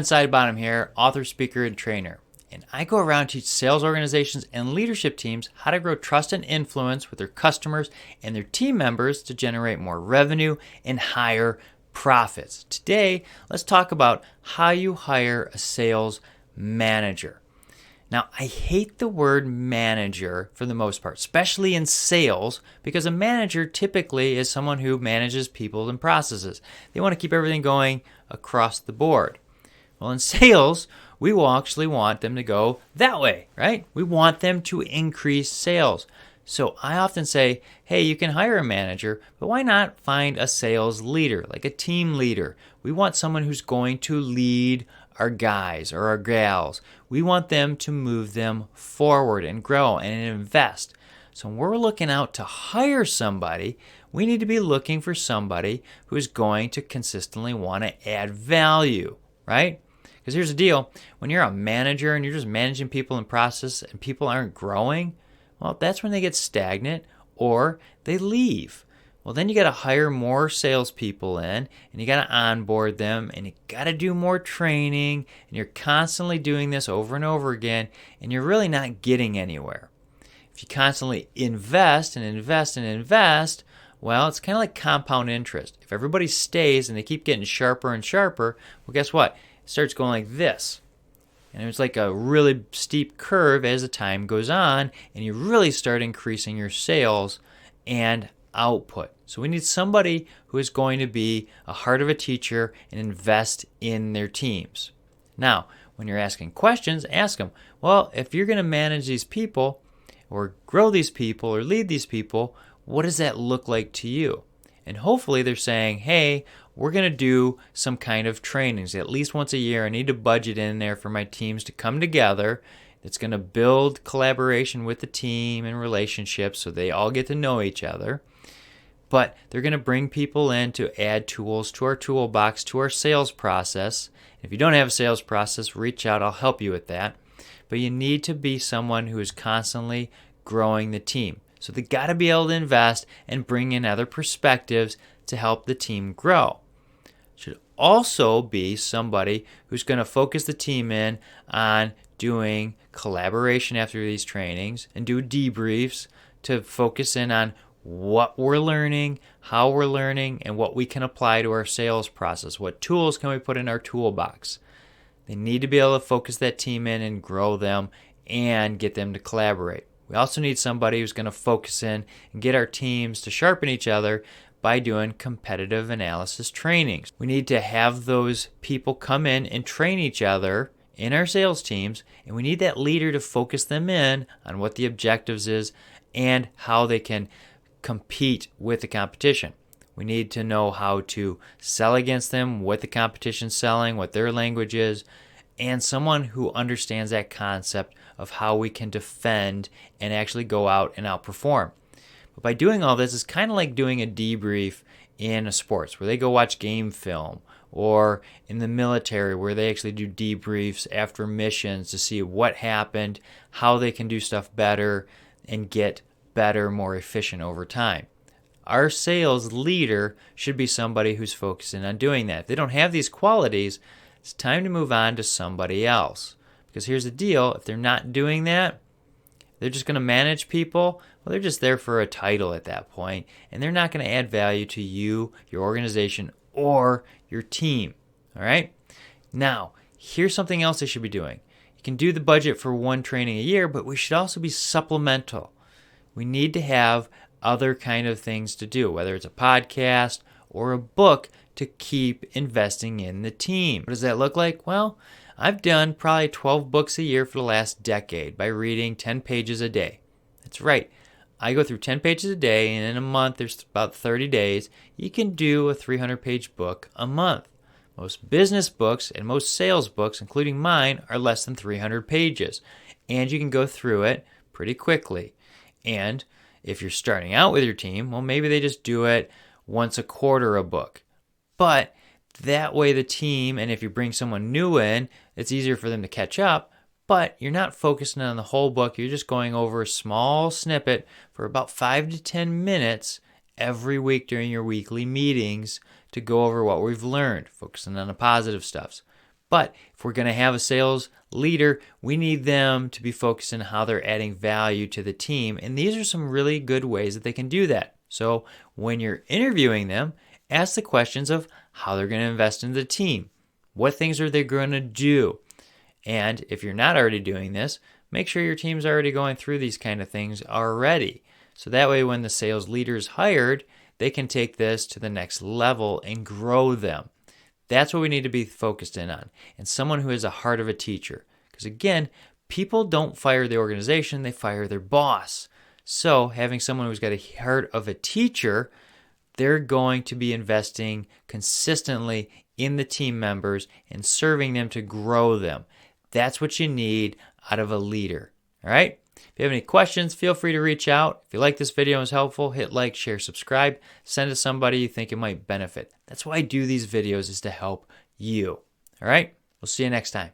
Sidebottom here, author, speaker, and trainer. And I go around teach sales organizations and leadership teams how to grow trust and influence with their customers and their team members to generate more revenue and higher profits. Today, let's talk about how you hire a sales manager. Now, I hate the word manager for the most part, especially in sales, because a manager typically is someone who manages people and processes. They want to keep everything going across the board. Well, in sales, we will actually want them to go that way, right? We want them to increase sales. So I often say, hey, you can hire a manager, but why not find a sales leader, like a team leader? We want someone who's going to lead our guys or our gals. We want them to move them forward and grow and invest. So when we're looking out to hire somebody, we need to be looking for somebody who's going to consistently want to add value, right? Because here's the deal, when you're a manager and you're just managing people in process and people aren't growing, well, that's when they get stagnant or they leave. Well, then you got to hire more salespeople in and you got to onboard them and you got to do more training and you're constantly doing this over and over again and you're really not getting anywhere. If you constantly invest and invest and invest, well, it's kind of like compound interest. If everybody stays and they keep getting sharper and sharper, well, guess what? It starts going like this. And it's like a really steep curve as the time goes on, and you really start increasing your sales and output. So we need somebody who is going to be a heart of a teacher and invest in their teams. Now, when you're asking questions, ask them, well, if you're going to manage these people or grow these people or lead these people, what does that look like to you? And hopefully they're saying, hey, we're going to do some kind of trainings at least once a year. I need to budget in there for my teams to come together. It's going to build collaboration with the team and relationships so they all get to know each other. But they're going to bring people in to add tools to our toolbox, to our sales process. If you don't have a sales process, reach out. I'll help you with that. But you need to be someone who is constantly growing the team. So they got to be able to invest and bring in other perspectives to help the team grow. Should also be somebody who's going to focus the team in on doing collaboration after these trainings and do debriefs to focus in on what we're learning, how we're learning, and what we can apply to our sales process. What tools can we put in our toolbox? They need to be able to focus that team in and grow them and get them to collaborate. We also need somebody who's going to focus in and get our teams to sharpen each other by doing competitive analysis trainings. We need to have those people come in and train each other in our sales teams, and we need that leader to focus them in on what the objectives is and how they can compete with the competition. We need to know how to sell against them, what the competition's selling, what their language is, and someone who understands that concept of how we can defend and actually go out and outperform. But by doing all this, it's kind of like doing a debrief in sports where they go watch game film, or in the military where they actually do debriefs after missions to see what happened, how they can do stuff better, and get better, more efficient over time. Our sales leader should be somebody who's focusing on doing that. If they don't have these qualities, it's time to move on to somebody else. Because here's the deal, if they're not doing that, they're just going to manage people. Well, they're just there for a title at that point, and they're not going to add value to you, your organization, or your team. All right? Now, here's something else they should be doing. You can do the budget for one training a year, but we should also be supplemental. We need to have other kind of things to do, whether it's a podcast or a book, to keep investing in the team. What does that look like? Well, I've done probably 12 books a year for the last decade by reading 10 pages a day. That's right. I go through 10 pages a day, and in a month, there's about 30 days. You can do a 300-page book a month. Most business books and most sales books, including mine, are less than 300 pages. And you can go through it pretty quickly. And if you're starting out with your team, well, maybe they just do it once a quarter a book. But that way the team, and if you bring someone new in, it's easier for them to catch up, but you're not focusing on the whole book. You're just going over a small snippet for about 5 to 10 minutes every week during your weekly meetings to go over what we've learned, focusing on the positive stuff. But if we're going to have a sales leader, we need them to be focused on how they're adding value to the team. And these are some really good ways that they can do that. So when you're interviewing them, ask the questions of how they're going to invest in the team. What things are they going to do? And if you're not already doing this, make sure your team's already going through these kind of things already. So that way when the sales leader is hired, they can take this to the next level and grow them. That's what we need to be focused in on. And someone who has a heart of a teacher. Because again, people don't fire the organization, they fire their boss. So having someone who's got a heart of a teacher, they're going to be investing consistently in the team members and serving them to grow them. That's what you need out of a leader. All right? If you have any questions, feel free to reach out. If you like this video and was helpful, hit like, share, subscribe. Send it to somebody you think it might benefit. That's why I do these videos, is to help you. All right? We'll see you next time.